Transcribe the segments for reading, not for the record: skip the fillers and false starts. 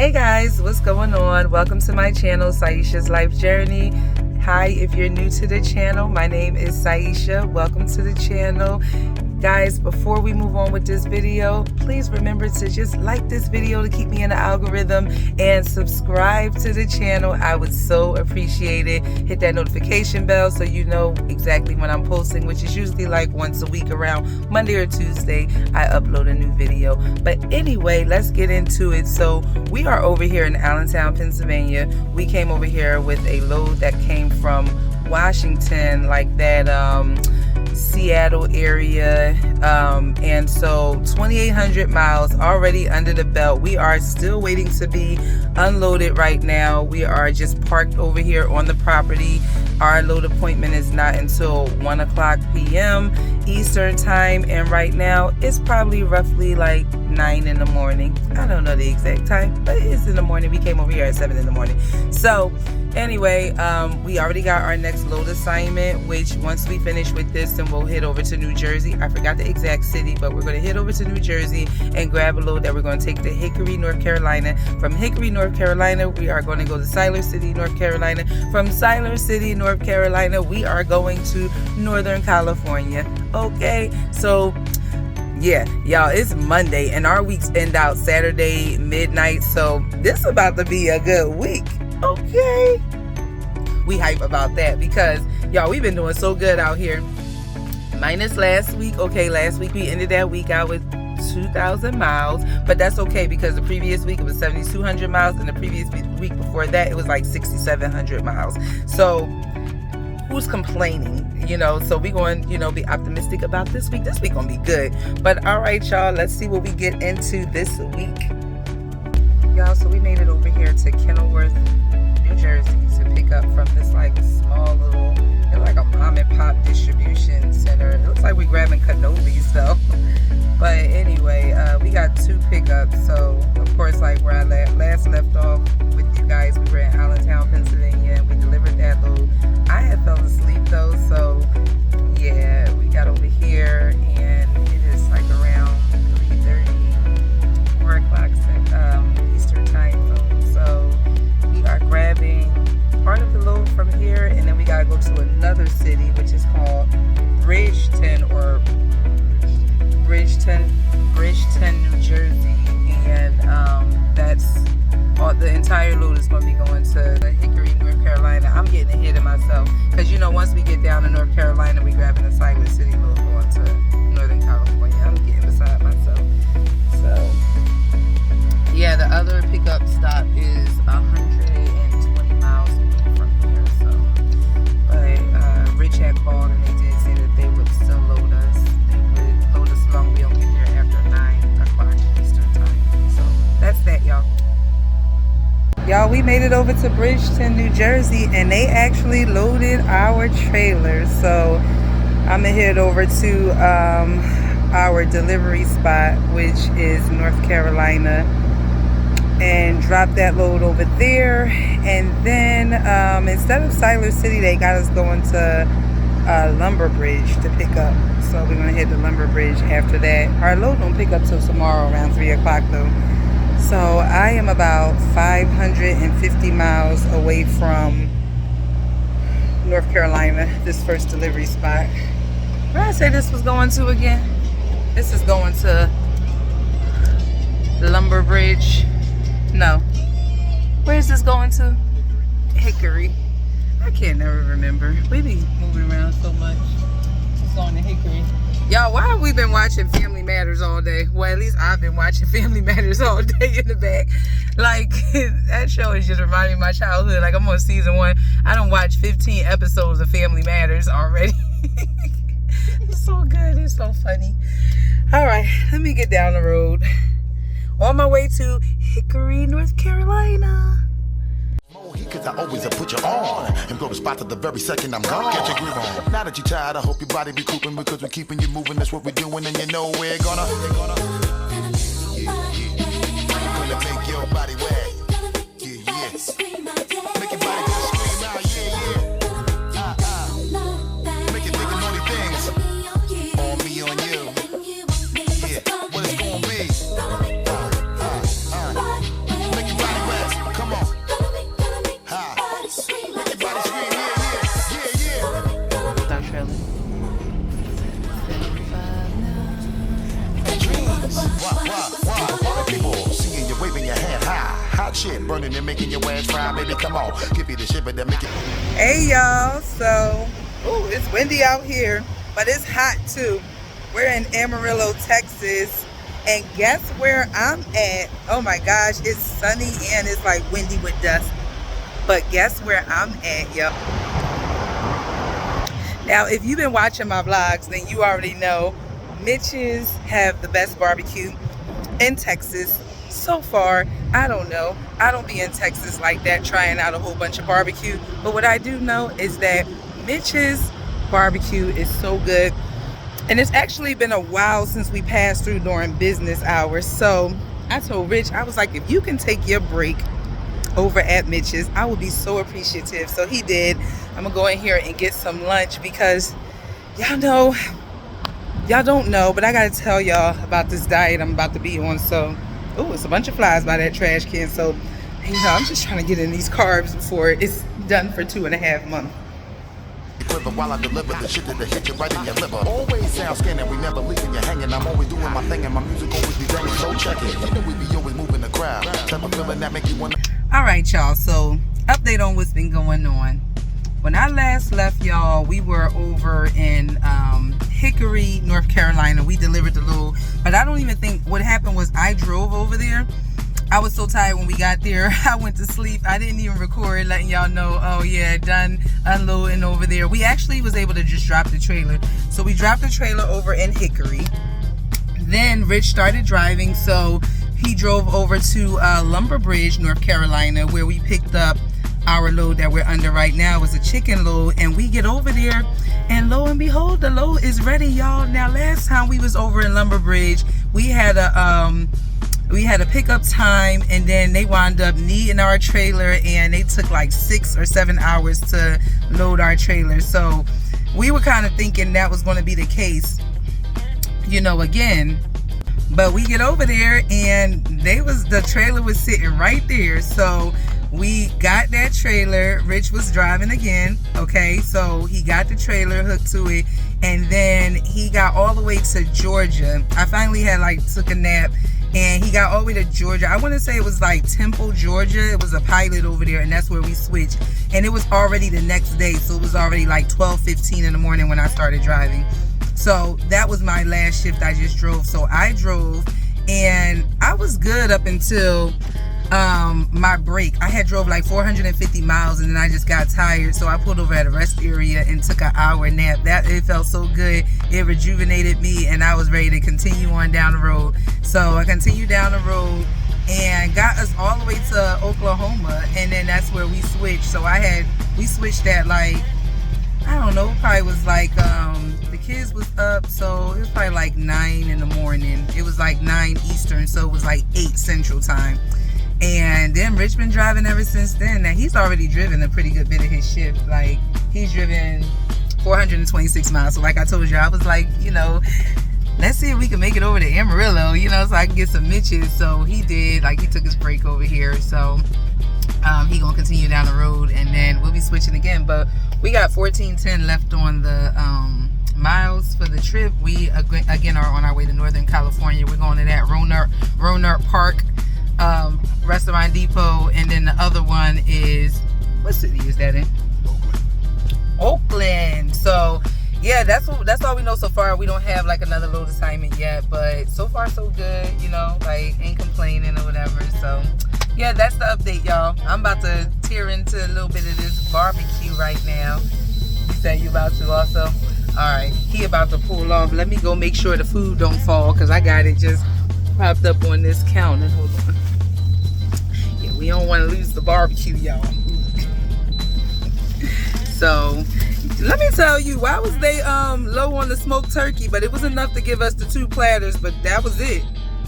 Hey guys, what's going on? Welcome to my channel, Saisha's Life Journey. Hi, if you're new to the channel, my name is Saisha. Welcome to the channel. Guys, before we move on with this video, please remember to just like this video to keep me in the algorithm and subscribe to the channel. I would so appreciate it. Hit that notification bell so you know exactly when I'm posting, which is usually like once a week around Monday or Tuesday. I upload a new video. But anyway, let's get into it. So we are over here in Allentown, Pennsylvania. We came over here with a load that came from Washington, like that Seattle area, and so 2,800 miles already under the belt. We are still waiting to be unloaded right now. We are just parked over here on the property. Our load appointment is not until 1:00 p.m. Eastern time, and right now it's probably roughly like 9 in the morning. I don't know the exact time, but it's in the morning. We came over here at 7 in the morning. So anyway, we already got our next load assignment, which once we finish with this, then we'll head over to New Jersey. I forgot the exact city, but we're going to head over to New Jersey and grab a load that we're going to take to Hickory, North Carolina. From Hickory, North Carolina, we are going to go to Siler City, North Carolina. From Siler City, North Carolina, we are going to Northern California. Okay, so yeah, y'all, it's Monday and our weeks end out Saturday midnight, so this is about to be a good week. Okay, we hype about that because y'all, we've been doing so good out here, minus last week. Okay, last week we ended that week out with 2,000 miles, but that's okay because the previous week it was 7,200 miles and the previous week before that it was like 6,700 miles. So who's complaining, you know? So we going, be optimistic about this week. This week gonna be good. But all right, y'all, let's see what we get into this week. Y'all, so we made it over here to Kenilworth, New Jersey to pick up from this like small little, it's like a mom and pop distribution center. It looks like we're grabbing cannolis though. But anyway, we got 2 pickups. So of course, like where I last left off with you guys, we were in Allentown, Pennsylvania, and we delivered that load. I had fell asleep though, so yeah, we got over here and it is like around 3:30, 4 o'clock Eastern time zone. So we are grabbing part of the load from here, and then we gotta go to another city, which is called Bridgeton, New Jersey, and that's all. The entire load is going to be going to Hickory, North Carolina. I'm getting ahead of myself because once we get down to North Carolina, we grabbing a Siler City load going to Northern California. I'm getting beside myself. So yeah, the other pickup stop is 120 miles away from here. So, but Rich had called and they did say that they would still load us. They would load us as long as we don't get here after 9 o'clock Eastern time. So that's that, y'all. Y'all, we made it over to Bridgeton, New Jersey, and they actually loaded our trailer. So I'm gonna head over to our delivery spot, which is North Carolina, and drop that load over there. And then instead of Siler City, they got us going to Lumber Bridge to pick up. So we're gonna hit the Lumber Bridge after that. Our load don't pick up till tomorrow around 3 o'clock though. So I am about 550 miles away from North Carolina, this first delivery spot. Where did I say this was going to again? This is going to Lumber Bridge. No. Where is this going to? Hickory. I can't never remember. We be moving around so much. It's going to Hickory. Y'all, why have we been watching Family Matters all day? Well, at least I've been watching Family Matters all day in the back. Like, that show is just reminding me of my childhood. Like, I'm on season 1. I done watched 15 episodes of Family Matters already. It's so good. It's so funny. All right, let me get down the road. On my way to Hickory, North Carolina. Cause I always put you on and blow the spot to the very second I'm gone. Get your groove on. Now that you're tired, I hope your body be cooping because we're keeping you moving. That's what we're doing, and you know we're gonna make your body wet. Yeah. Make your body go scream out. Yeah. Make you think of money things. On me, on you. Yeah. What it's gonna be. Make your body shit, burning and making your ass fry, baby. Come on, give me the shit, but that make it. Hey y'all, so it's windy out here, but it's hot too. We're in Amarillo, Texas, and guess where I'm at? Oh my gosh, it's sunny and it's like windy with dust. But guess where I'm at, y'all? Now, if you've been watching my vlogs, then you already know Mitch's have the best barbecue in Texas. So far, I don't know. I don't be in Texas like that trying out a whole bunch of barbecue. But what I do know is that Mitch's barbecue is so good. And it's actually been a while since we passed through during business hours. So I told Rich, I was like, if you can take your break over at Mitch's, I would be so appreciative. So he did. I'm gonna go in here and get some lunch because y'all don't know, but I gotta tell y'all about this diet I'm about to be on. So it's a bunch of flies by that trash can. So I'm just trying to get in these carbs before it's done for 2.5 months. While I deliver the shit that hit you right in your liver. Always sound scanning, we never leaving you hanging. I'm always doing my thing and my music always be banging. So check it. You know we be always moving the crowd. Type of feeling that make you wanna. All right, y'all. So update on what's been going on. When I last left y'all, we were over in Hickory, North Carolina. We delivered the load, but I don't even think what happened was I drove over there. I was so tired when we got there. I went to sleep. I didn't even record letting y'all know, oh yeah, done unloading over there. We actually was able to just drop the trailer. So we dropped the trailer over in Hickory. Then Rich started driving, so he drove over to Lumber Bridge, North Carolina, where we picked up our load that we're under right now. It was a chicken load, and we get over there, and lo and behold, the load is ready, y'all. Now, last time we was over in Lumber Bridge, we had a pickup time, and then they wound up needing our trailer, and they took like 6 or 7 hours to load our trailer. So we were kind of thinking that was going to be the case, again. But we get over there, and the trailer was sitting right there. So we got that trailer. Rich was driving again. Okay, so he got the trailer hooked to it, and then he got all the way to Georgia. I finally had took a nap, and he got all the way to Georgia. I want to say it was like Temple, Georgia. It was a pilot over there, and that's where we switched. And it was already the next day, so it was already like 12:15 in the morning when I started driving. So that was my last shift. I just drove. So I drove, and I was good up until my break. I had drove like 450 miles, and then I just got tired, so I pulled over at a rest area and took an hour nap. It felt so good. It rejuvenated me, and I was ready to continue on down the road. So I continued down the road and got us all the way to Oklahoma, and then that's where we switched. So we switched at I don't know, probably was the kids was up, so it was probably like 9 in the morning. It was like 9 Eastern, so it was like 8 Central time. And then Rich been driving ever since then. Now he's already driven a pretty good bit of his shift. He's driven 426 miles. So like I told you, I was like, let's see if we can make it over to Amarillo, so I can get some Mitch's. So he did. He took his break over here. So he gonna continue down the road, and then we'll be switching again. But we got 1410 left on the miles for the trip. We again are on our way to Northern California. We're going to that Roanoke Park Restaurant Depot, and then the other one is, what city is that in? Oakland. So yeah, that's all we know so far. We don't have another load assignment yet, but so far so good, ain't complaining or whatever. So yeah, that's the update, y'all. I'm about to tear into a little bit of this barbecue right now. You said you about to also? Alright, he about to pull off. Let me go make sure the food don't fall, because I got it just popped up on this counter. Hold on. Yeah, we don't want to lose the barbecue, y'all. So let me tell you, why was they low on the smoked turkey? But it was enough to give us the 2 platters, but that was it.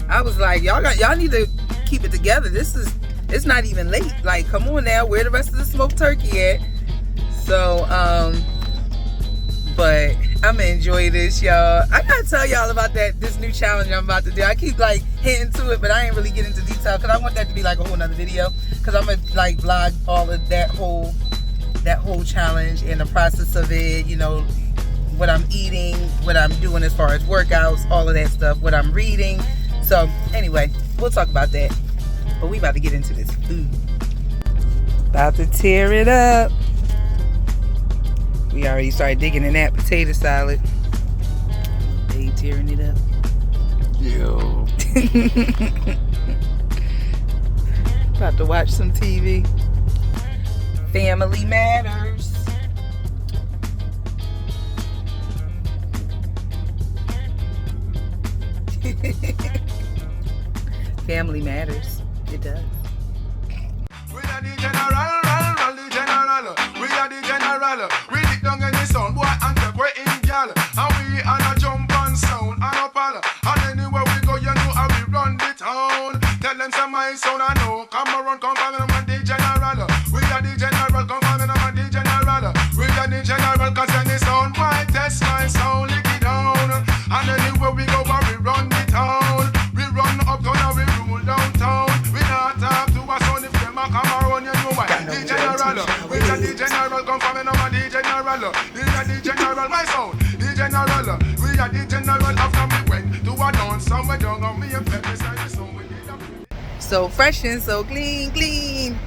I was like, y'all need to keep it together. It's not even late. Come on now, where the rest of the smoked turkey at? So but I'm gonna enjoy this, y'all. I gotta tell y'all about this new challenge I'm about to do. I keep hinting to it, but I ain't really get into detail because I want that to be a whole nother video, because I'm gonna vlog all of that whole challenge and the process of it, what I'm eating, what I'm doing as far as workouts, all of that stuff, what I'm reading. So anyway, we'll talk about that. But we about to get into this food. About to tear it up. We already started digging in that potato salad. They tearing it up. Yo. About to watch some TV. Family Matters. Family Matters. It does. We are the general, the general. We are the general. We dig down in the sound, boy, and the way in gal. And we are a jump and sound and a pal. And anywhere we go, you know how we run the town. Tell them some my sound, I know. Come around, come from them and the general. We are the general, come from them and the general. We are the general, cause then the sound, why test my sound, lick it down. And anywhere we go, we run the town. We run uptown and we rule downtown. We not talk to a sound if them a come around, you know why. The general, we are the general, come from them and the general. We are the general, my sound. The general, we are the general. After we went to a dance, somewhere down on me and pep beside the song. So fresh and so clean, clean.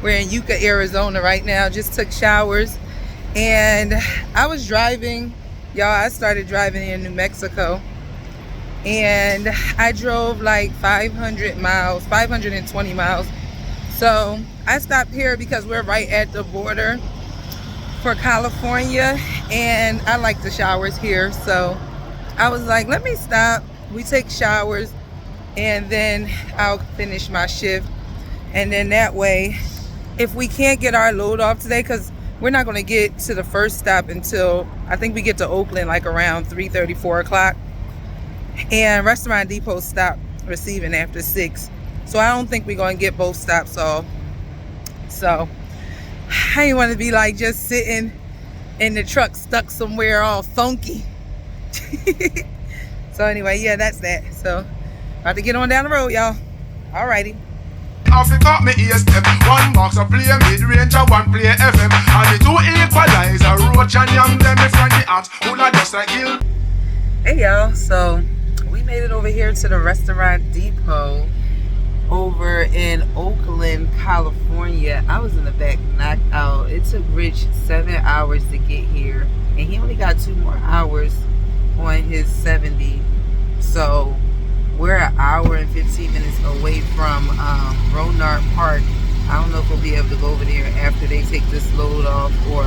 We're in Yucca, Arizona right now. Just took showers. And I was driving. Y'all, I started driving in New Mexico. And I drove like 500 miles, 520 miles. So I stopped here because we're right at the border for California. And I like the showers here. So I was like, let me stop. We take showers. And then I'll finish my shift. And then that way, if we can't get our load off today, because we're not going to get to the first stop until I think we get to Oakland like around 3:30, 4 o'clock. And Restaurant Depot stopped receiving after 6. So I don't think we're going to get both stops off. So I ain't want to be like just sitting in the truck stuck somewhere all funky. So anyway, yeah, that's that. So about to get on down the road, y'all. Alrighty. Africa, me ear step. One box of play mid-range and one play FM. And the two equalizer, roach and yam them in front the axe. Who not just like you? Hey y'all, so we made it over here to the Restaurant Depot over in Oakland, California. I was in the back knocked out. It took Rich 7 hours to get here, and he only got 2 more hours on his 70. So we're an hour and 15 minutes away from Ronard Park. I don't know if we'll be able to go over there after they take this load off, or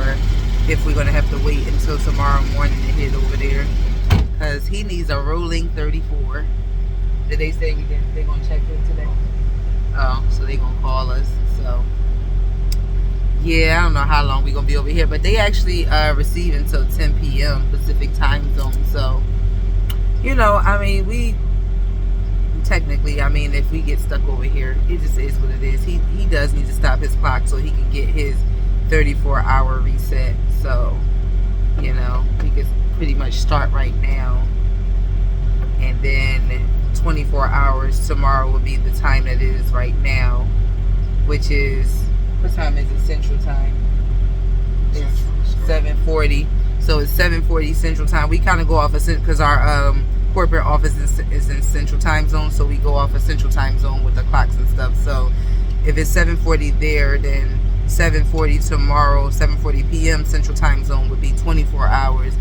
if we're going to have to wait until tomorrow morning to head over there, because he needs a rolling 34. Did they say they're going to check it today? Oh, so they're going to call us. So yeah, I don't know how long we're going to be over here, but they actually receive until 10 p.m. Pacific time zone. So, you know, I mean, we technically, I mean, if we get stuck over here, it just is what it is. He does need to stop his clock so he can get his 34-hour reset. So, you know, we could pretty much start right now, and then 24 hours tomorrow will be the time that it is right now, which is, what time is it Central Time? It's 7:40. So it's 7:40 Central Time. We kind of go off of, because our corporate office is in Central Time Zone, so we go off of Central Time Zone with the clocks and stuff. So if it's 7:40 there, then 7:40 tomorrow, 7:40 p.m. Central Time Zone would be 24 hours,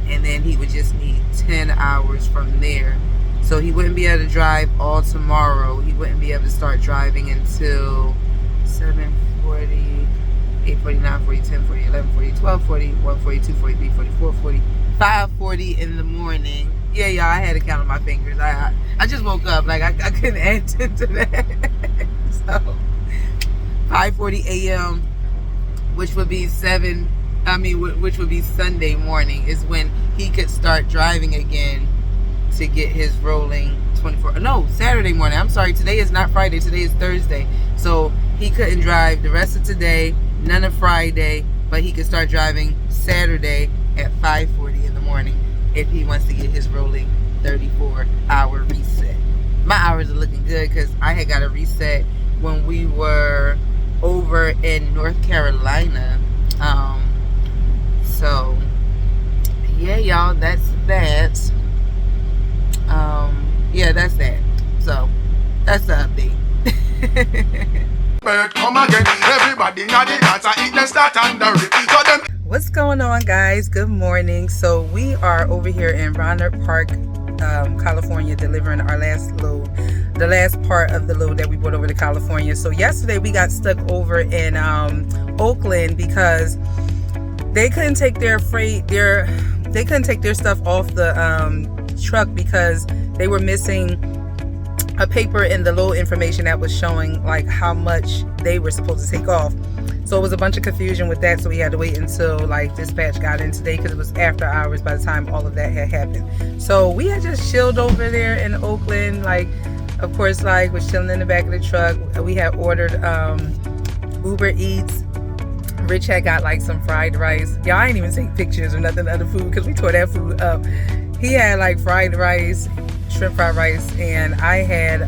and then he would just need 10 hours from there. So he wouldn't be able to drive all tomorrow. He wouldn't be able to start driving until 7:40, 8:40, 9:40, 10:40, 11:40, 12:40, 1:40, 2:40, 3:40, 4:40, 5:40 in the morning. Yeah, y'all, I had to count on my fingers. I just woke up. Like, I couldn't add 10 to that. So 5:40 a.m., which would be which would be Sunday morning, is when he could start driving again to get his rolling 24. No, Saturday morning. I'm sorry. Today is not Friday. Today is Thursday. So he couldn't drive the rest of today, none of Friday, but he could start driving Saturday at 5:40 in the morning if he wants to get his rolling 34-hour reset. My hours are looking good because I had got a reset when we were over in North Carolina. So yeah, y'all, that's that. Yeah, that's that. So that's the update. Bird come again. Everybody now the dance and eat them start and the rip. So them What's going on, guys? Good morning. So we are over here in Rohnert Park, California, delivering our last load, the last part of the load that we brought over to California. So yesterday we got stuck over in Oakland because they couldn't take their they couldn't take their stuff off the truck because they were missing a paper in the load information that was showing like how much they were supposed to take off. So it was a bunch of confusion with that, so we had to wait until like dispatch got in today because it was after hours by the time all of that had happened. So we had just chilled over there in Oakland, like of course like was chilling in the back of the truck. We had ordered Uber Eats. Rich had got like some fried rice. Y'all, I ain't even take pictures or nothing of the food because we tore that food up. He had like fried rice, shrimp fried rice, and I had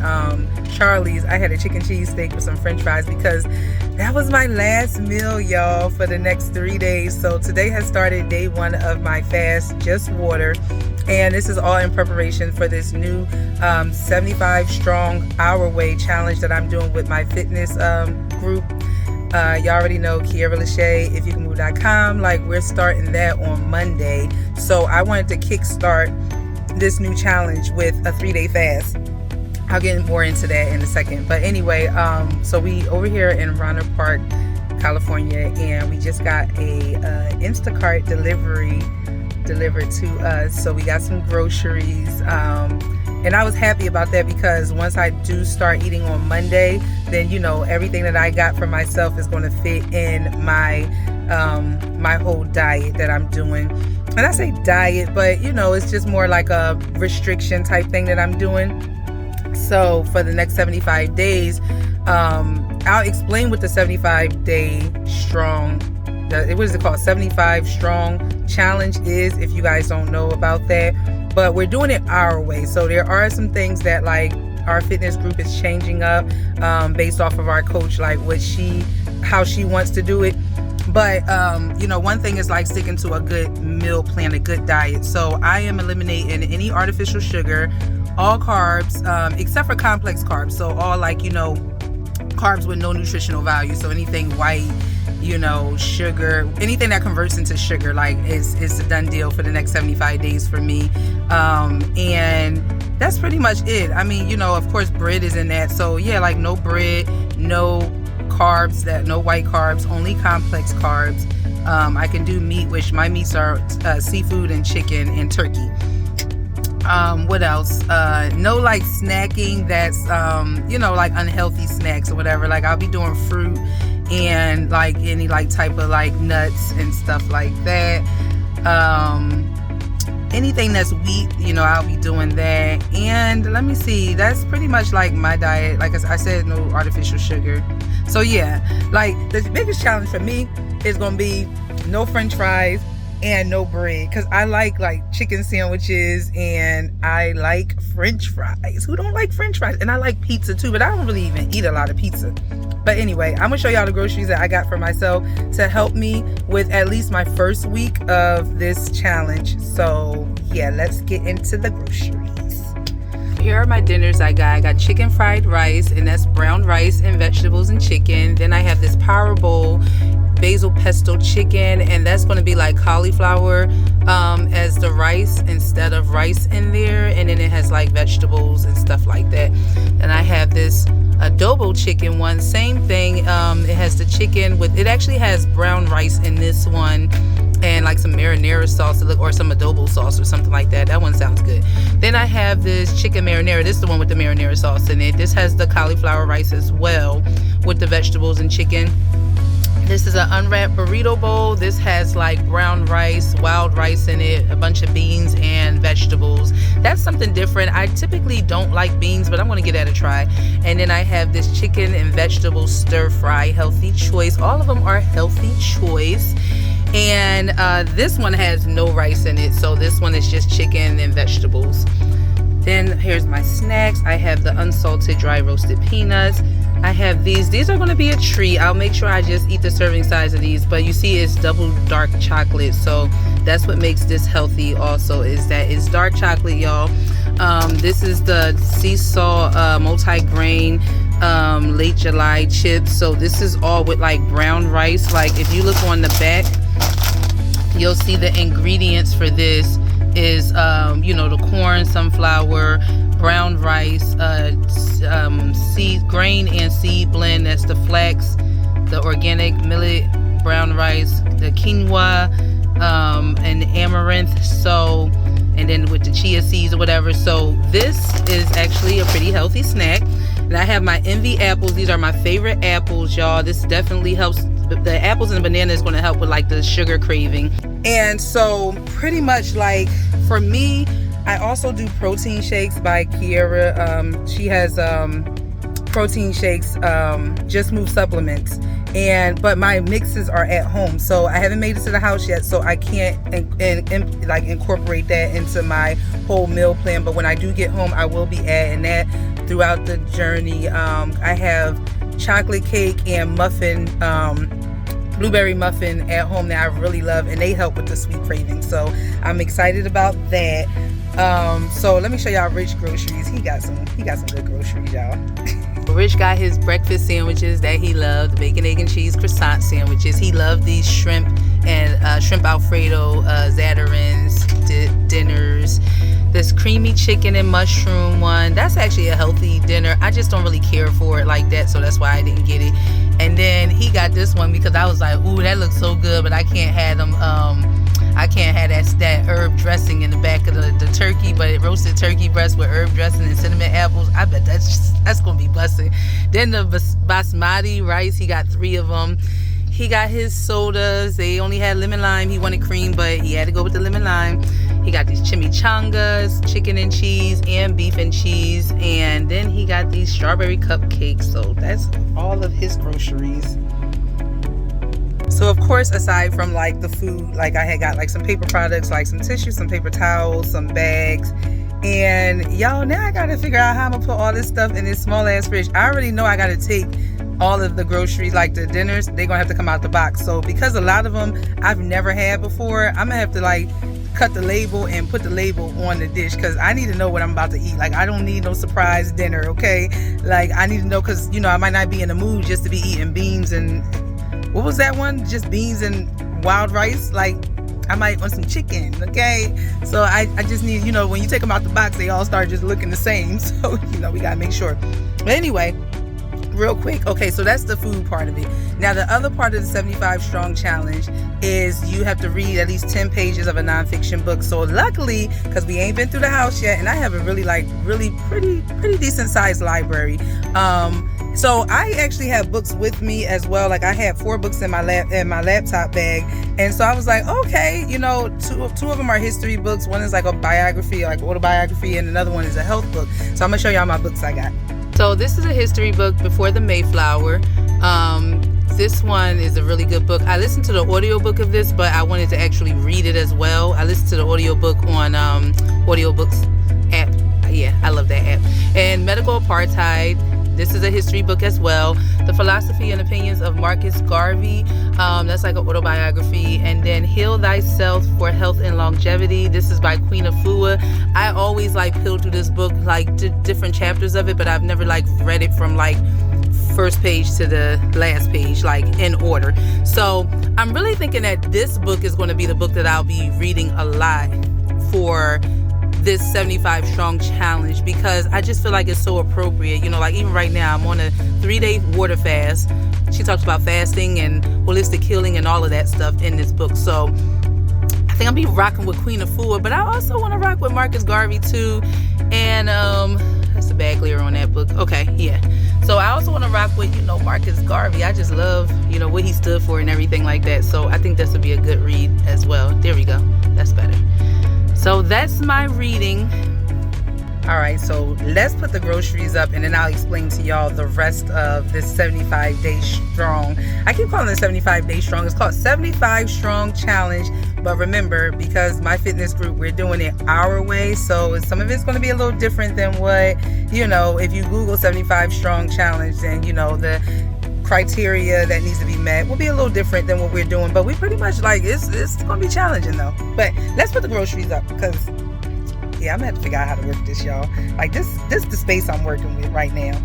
Charlie's. I had a chicken cheese steak with some french fries because that was my last meal, y'all, for the next 3 days. So today has started day 1 of my fast, just water, and this is all in preparation for this new 75 strong hour way challenge that I'm doing with my fitness group. Y'all already know Kiera Lachey, ifyoucanmove.com. Like, we're starting that on Monday. So I wanted to kickstart this new challenge with a 3-day fast. I'll get more into that in a second. But anyway, so we over here in Rohnert Park, California, and we just got a Instacart delivery delivered to us. So we got some groceries. And I was happy about that because once I do start eating on Monday, then, you know, everything that I got for myself is going to fit in my my whole diet that I'm doing. And I say diet, but, you know, it's just more like a restriction type thing that I'm doing. So for the next 75 days, I'll explain what the 75-day strong, what is it called? 75 strong challenge is, if you guys don't know about that. But we're doing it our way. So there are some things that like our fitness group is changing up based off of our coach, like how she wants to do it. But you know, one thing is like sticking to a good meal plan, a good diet. So I am eliminating any artificial sugar, all carbs, except for complex carbs. So all like, you know, carbs with no nutritional value. So anything white, you know, sugar, anything that converts into sugar, like is a done deal for the next 75 days for me. And that's pretty much it. I mean, you know, of course bread is in that. So yeah, like no bread, no carbs, no white carbs, only complex carbs. I can do meat, which my meats are seafood and chicken and turkey. What else? No like snacking that's you know, like unhealthy snacks or whatever. Like I'll be doing fruit and like any like type of like nuts and stuff like that. Anything that's wheat, you know, I'll be doing that. And let me see, that's pretty much like my diet. Like I said, no artificial sugar. So yeah, like the biggest challenge for me is gonna be no french fries and no bread, because I like chicken sandwiches and I like french fries. Who don't like french fries? And I like pizza too, but I don't really even eat a lot of pizza. But anyway, I'm gonna show y'all the groceries that I got for myself to help me with at least my first week of this challenge. So yeah, let's get into the groceries. Here are my dinners I got. I got chicken fried rice, and that's brown rice and vegetables and chicken. Then I have this power bowl basil pesto chicken, and that's going to be like cauliflower as the rice instead of rice in there, and then it has like vegetables and stuff like that. And I have this adobo chicken one, same thing. It has the chicken with, it actually has brown rice in this one and like some marinara sauce or some adobo sauce or something like that. That one sounds good. Then I have this chicken marinara. This is the one with the marinara sauce in it. This has the cauliflower rice as well with the vegetables and chicken. This is an unwrapped burrito bowl. This has like brown rice, wild rice in it, a bunch of beans and vegetables. That's something different. I typically don't like beans, but I'm gonna give that a try. And then I have this chicken and vegetable stir fry, healthy choice. All of them are healthy choice. And this one has no rice in it, so this one is just chicken and vegetables. Then here's my snacks. I have the unsalted dry roasted peanuts. I have these are going to be a treat. I'll make sure I just eat the serving size of these, but you see it's double dark chocolate, so that's what makes this healthy also, is that it's dark chocolate, y'all. This is the sea salt multi-grain late July chips. So this is all with like brown rice. Like if you look on the back, you'll see the ingredients for this is you know, the corn, sunflower, brown rice, seed, grain and seed blend. That's the flax, the organic millet, brown rice, the quinoa, and amaranth. So, and then with the chia seeds or whatever. So this is actually a pretty healthy snack. And I have my Envy apples. These are my favorite apples, y'all. This definitely helps. The apples and the banana is going to help with like the sugar craving. And so pretty much like for me, I also do protein shakes by Kiera. She has protein shakes, Just Move supplements. But my mixes are at home, so I haven't made it to the house yet, so I can't like incorporate that into my whole meal plan. But when I do get home, I will be adding that throughout the journey. I have chocolate cake and muffin, blueberry muffin at home that I really love, and they help with the sweet craving, so I'm excited about that. So let me show y'all Rich groceries. He got some good groceries, y'all. Rich got his breakfast sandwiches that he loved, bacon, egg, and cheese croissant sandwiches. He loved these shrimp and shrimp Alfredo Zatarain's dinners. This creamy chicken and mushroom one, that's actually a healthy dinner. I just don't really care for it like that, so that's why I didn't get it. And then he got this one because I was like, ooh, that looks so good, but I can't have them. I can't have that herb dressing in the back of the turkey, but roasted turkey breast with herb dressing and cinnamon apples. I bet that's gonna be busting. Then the basmati rice, he got 3 of them. He got his sodas. They only had lemon lime. He wanted cream, but he had to go with the lemon lime. He got these chimichangas, chicken and cheese, and beef and cheese. And then he got these strawberry cupcakes. So that's all of his groceries. So of course, aside from like the food, like I had got like some paper products, like some tissues, some paper towels, some bags. And y'all, now I gotta figure out how I'm gonna put all this stuff in this small ass fridge. I already know I gotta take all of the groceries, like the dinners, they're gonna have to come out the box. So because a lot of them I've never had before, I'm gonna have to like cut the label and put the label on the dish, because I need to know what I'm about to eat. Like I don't need no surprise dinner, okay? Like I need to know, because you know I might not be in the mood just to be eating beans and what was that one? Just beans and wild rice. Like I might want some chicken, okay? So I just need, you know, when you take them out the box, they all start just looking the same. So, you know, we gotta make sure. But anyway, real quick, okay, so that's the food part of it. Now the other part of the 75 strong challenge is you have to read at least 10 pages of a nonfiction book. So luckily, because we ain't been through the house yet, and I have a really pretty decent sized library. So I actually have books with me as well. Like I had 4 books in my laptop bag, and so I was like, okay, you know, two of them are history books. One is like a biography, like autobiography, and another one is a health book. So I'm gonna show y'all my books I got. So this is a history book, Before the Mayflower. This one is a really good book. I listened to the audiobook of this, but I wanted to actually read it as well. I listened to the audiobook on audiobooks app. Yeah, I love that app. And Medical Apartheid. This is a history book as well. The Philosophy and Opinions of Marcus Garvey. That's like an autobiography. And then Heal Thyself for Health and Longevity. This is by Queen Afua. I always like peel through this book, like different chapters of it, but I've never like read it from like first page to the last page, like in order. So I'm really thinking that this book is going to be the book that I'll be reading a lot for this 75 strong challenge, because I just feel like it's so appropriate. You know, like even right now I'm on a 3-day water fast. She talks about fasting and holistic healing and all of that stuff in this book. So I think I'll be rocking with Queen Afua, but I also want to rock with Marcus Garvey too. And that's the bag clear on that book. Okay, yeah. So I also want to rock with, you know, Marcus Garvey. I just love, you know, what he stood for and everything like that. So I think this would be a good read as well. There we go. That's better. So that's my reading. All right, so let's put the groceries up and then I'll explain to y'all the rest of this 75 day strong. I keep calling it 75 day strong. It's called 75 strong challenge. But remember, because my fitness group, we're doing it our way. So some of it's going to be a little different than what, you know, if you Google 75 strong challenge, then, you know, the criteria that needs to be met will be a little different than what we're doing. But we pretty much like, it's going to be challenging though. But let's put the groceries up, because yeah, I'm gonna have to figure out how to work this, y'all. Like this the space I'm working with right now.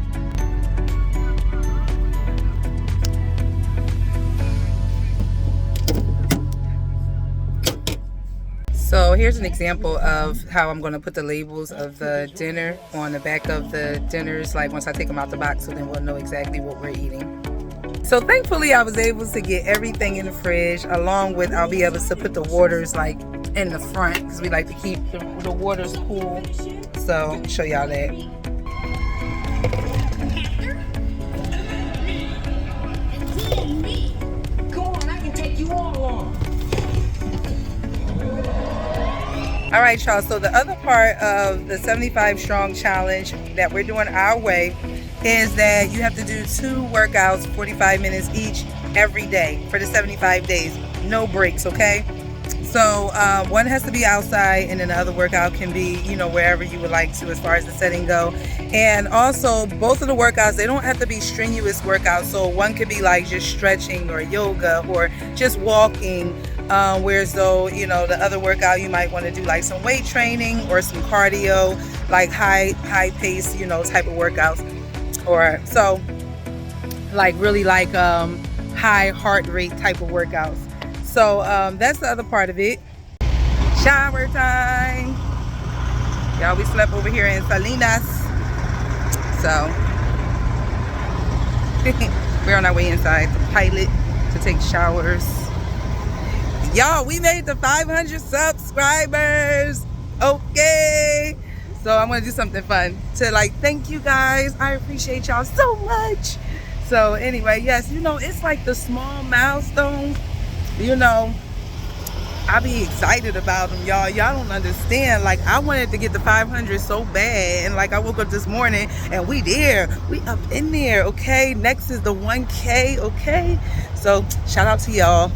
here's an example of how I'm going to put the labels of the dinner on the back of the dinners, like once I take them out the box, so then we'll know exactly what we're eating. So thankfully I was able to get everything in the fridge, along with I'll be able to put the waters like in the front, because we like to keep the waters cool. So I'll show y'all that. All right, y'all, so the other part of the 75 strong challenge that we're doing our way is that you have to do 2 workouts, 45 minutes each, every day for the 75 days, no breaks, okay? So one has to be outside, and then the other workout can be, you know, wherever you would like to as far as the setting go. And also both of the workouts, they don't have to be strenuous workouts. So one could be like just stretching or yoga or just walking, whereas though, you know, the other workout you might want to do like some weight training or some cardio, like high pace, you know, type of workouts, or so like really like high heart rate type of workouts. So that's the other part of it. Shower time. Y'all, we slept over here in Salinas. So we're on our way inside the Pilot to take showers. Y'all, we made the 500 subscribers. Okay. So I'm going to do something fun to like thank you guys. I appreciate y'all so much. So anyway, yes, you know, it's like the small milestone. You know, I be excited about them, y'all. Y'all don't understand. Like, I wanted to get the 500 so bad, and like I woke up this morning and we up in there. Okay, next is the 1K. Okay, so shout out to y'all.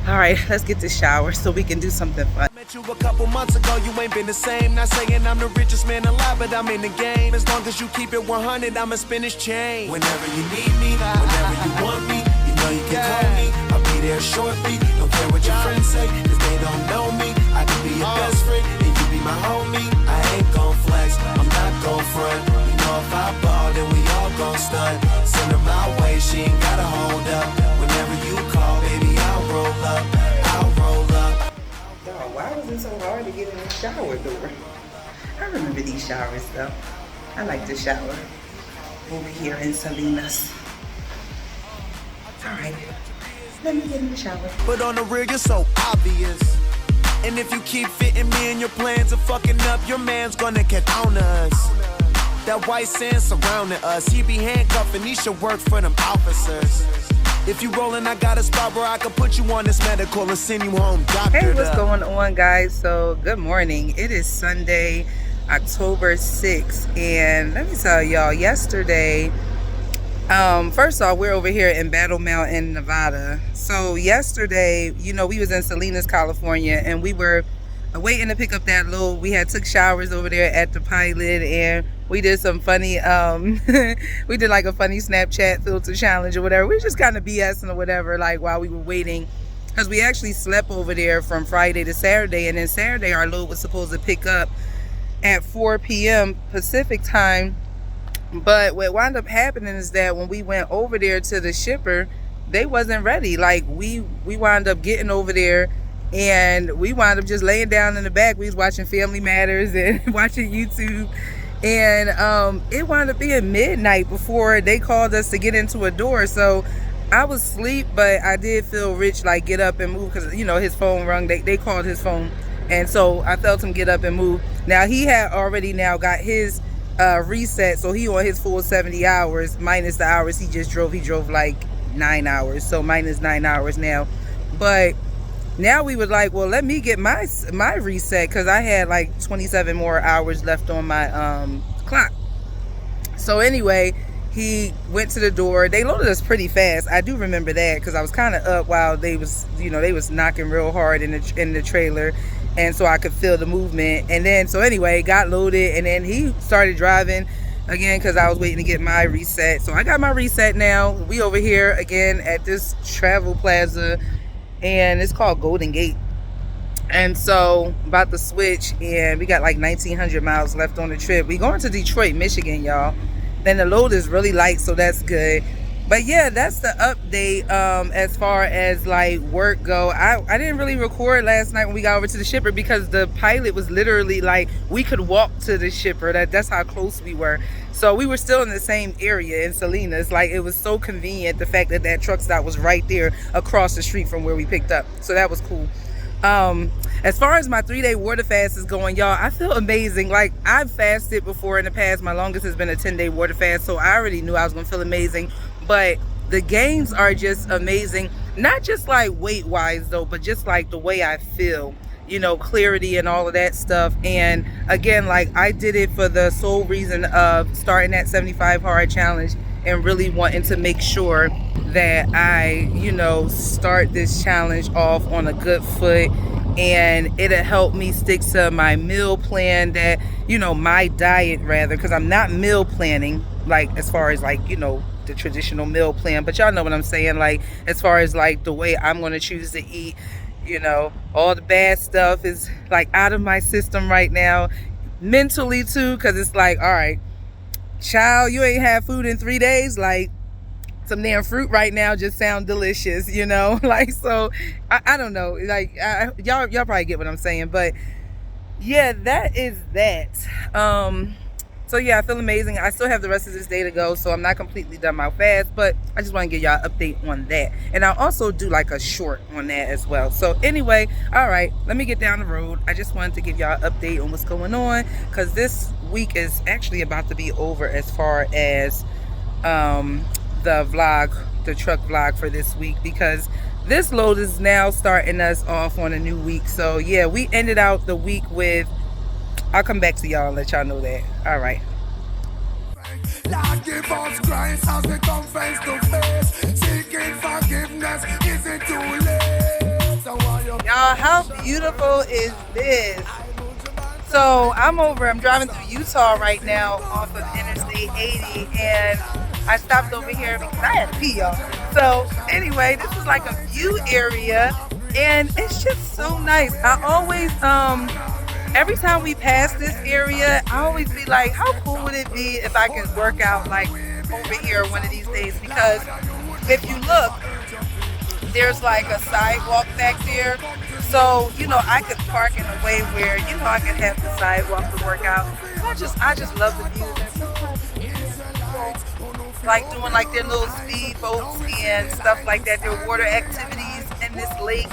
All right, let's get this shower so we can do something fun. Met you a couple months ago, you ain't been the same. Not saying I'm the richest man alive, but I'm in the game. As long as you keep it 100, I'ma spin this chain. Whenever you need me, whenever you want me, you know you can call me. I'll be there shortly. Don't care what your friends say, cause they don't know me. I can be your best friend, and you be my homie. I ain't gon' flex, I'm not gon' front. You know if I ball, then we all gon' stunt. Send her my way, she ain't gotta hold up. Whenever you call, baby, I'll roll up. I'll roll up. Y'all, why was it so hard to get in the shower door? I remember these showers though. I like to shower over here in Salinas. All right, let me get in the shower. But on the real, you're so obvious. And if you keep fitting me in your plans of fucking up, your man's gonna get on us. That white sand surrounding us, he be handcuffing, he should work for them officers. If you rollin', I got a spot where I can put you on this medical and send you home, doctor. Hey, what's going on, guys? So good morning. It is Sunday, October 6th, and let me tell y'all, yesterday, first off, we're over here in Battle Mountain, Nevada. So yesterday, you know, we was in Salinas, California, and we were waiting to pick up that load. We had took showers over there at the Pilot, and we did some funny, we did like a funny Snapchat filter challenge or whatever. We were just kind of BSing or whatever, like while we were waiting, because we actually slept over there from Friday to Saturday, and then Saturday our load was supposed to pick up at 4 p.m. Pacific time. But what wound up happening is that when we went over there to the shipper, they wasn't ready. Like we wound up getting over there, and we wound up just laying down in the back. We was watching Family Matters and watching YouTube, and it wound up being midnight before they called us to get into a door. So I was asleep, but I did feel Rich like get up and move, because you know his phone rung. They called his phone, and so I felt him get up and move. Now he had already now got his reset, so he on his full 70 hours minus the hours he just drove. He drove like 9 hours, so minus 9 hours now. But now we would like, well, let me get my reset, because I had like 27 more hours left on my clock. So anyway, he went to the door. They loaded us pretty fast. I do remember that, because I was kind of up while they was, you know, they was knocking real hard in the trailer, and so I could feel the movement. And then so anyway, got loaded, and then he started driving again, because I was waiting to get my reset. So I got my reset now. We over here again at this travel plaza, and it's called Golden Gate. And so about to switch, and we got like 1,900 miles left on the trip. We going to Detroit, Michigan, y'all. Then the load is really light, so that's good. But yeah, that's the update as far as like work go. I didn't really record last night when we got over to the shipper because the pilot was literally like we could walk to the shipper. That's how close we were. So we were still in the same area in Salinas. Like it was so convenient, the fact that that truck stop was right there across the street from where we picked up. So that was cool. As far as my 3-day water fast is going, y'all, I feel amazing. Like I've fasted before in the past. My longest has been a 10-day water fast, so I already knew I was gonna feel amazing. But the gains are just amazing. Not just like weight wise though, but just like the way I feel, you know, clarity and all of that stuff. And again, like I did it for the sole reason of starting that 75 hard challenge and really wanting to make sure that I, you know, start this challenge off on a good foot, and it'll help me stick to my meal plan, that, you know, my diet rather, because I'm not meal planning like as far as like, you know, the traditional meal plan, but y'all know what I'm saying, like as far as like the way I'm going to choose to eat, you know, all the bad stuff is like out of my system right now, mentally too, because it's like, all right, child, you ain't had food in 3 days, like some damn fruit right now just sound delicious, you know. Like, so I don't know, like y'all probably get what I'm saying, but yeah, that is that. So yeah, I feel amazing. I still have the rest of this day to go, so I'm not completely done my fast, but I just want to give y'all an update on that, and I'll also do like a short on that as well. So anyway, all right, let me get down the road. I just wanted to give y'all an update on what's going on, because this week is actually about to be over as far as the vlog, the truck vlog for this week, because this load is now starting us off on a new week. So yeah, we ended out the week with, I'll come back to y'all and let y'all know that. All right. Lord, give us Christ as we come face to face. Seeking forgiveness, is it too late? So y'all, how beautiful is this? So I'm driving through Utah right now off of Interstate 80, and I stopped over here because I had to pee, y'all. So anyway, this is like a view area, and it's just so nice. I always, every time we pass this area, I always be like, how cool would it be if I could work out like over here one of these days? Because if you look, there's like a sidewalk back there. So, you know, I could park in a way where, you know, I could have the sidewalk to work out. I just love the view. Like doing like their little speed boats and stuff like that, their water activities in this lake.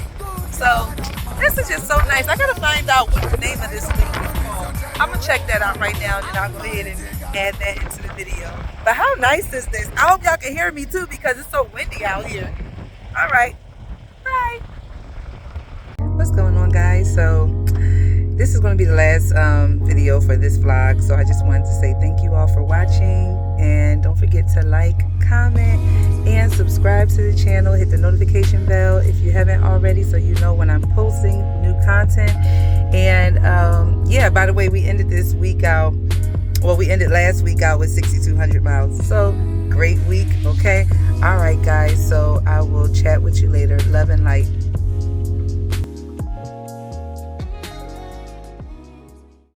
So this is just so nice. I gotta find out what the name of this lake is called. I'm gonna check that out right now, and then I'll go ahead and add that into the video. But how nice is this? I hope y'all can hear me too, because it's so windy out here. All right, bye. What's going on, guys? So this is going to be the last video for this vlog, so I just wanted to say thank you all for watching, and don't forget to like, comment, and subscribe to the channel. Hit the notification bell if you haven't already, so you know when I'm posting new content. And yeah, by the way, we ended this week out, well, we ended last week out with 6,200 miles, so great week. Okay, all right guys, so I will chat with you later. Love and light.